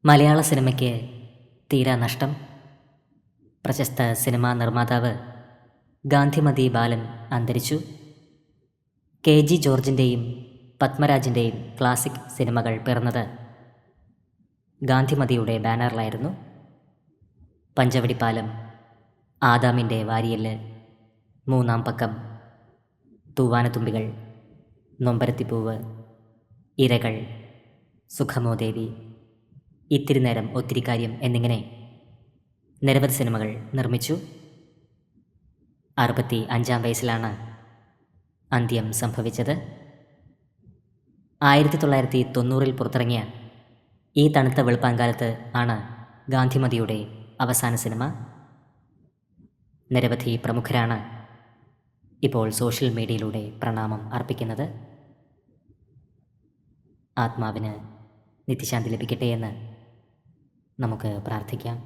മലയാള സിനിമയ്ക്ക് തീരാ നഷ്ടം. പ്രശസ്ത സിനിമാ നിർമ്മാതാവ് ഗാന്ധിമതി ബാലൻ അന്തരിച്ചു. KG ജോർജിൻ്റെയും പത്മരാജിൻ്റെയും ക്ലാസിക് സിനിമകൾ പിറന്നത് ഗാന്ധിമതിയുടെ ബാനറിലായിരുന്നു. പഞ്ചവടിപ്പാലം, ആദാമിൻ്റെ വാരിയല്, മൂന്നാം പക്കം, തൂവാനത്തുമ്പികൾ, നൊമ്പരത്തിപ്പൂവ്, ഇരകൾ, സുഖമോ ദേവി, ഇത്തിരി നേരം ഒത്തിരി കാര്യം എന്നിങ്ങനെ നിരവധി സിനിമകൾ നിർമ്മിച്ചു. 65 വയസ്സിലാണ് അന്ത്യം സംഭവിച്ചത്. 1990 പുറത്തിറങ്ങിയ ഈ തണുത്ത വെളുപ്പാങ്കാലത്ത് ആണ് ഗാന്ധിമതിയുടെ അവസാന സിനിമ. നിരവധി പ്രമുഖരാണ് ഇപ്പോൾ സോഷ്യൽ മീഡിയയിലൂടെ പ്രണാമം അർപ്പിക്കുന്നത്. ആത്മാവിന് നിത്യശാന്തി ലഭിക്കട്ടെ എന്ന് നമുക്ക് പ്രാർത്ഥിക്കാം.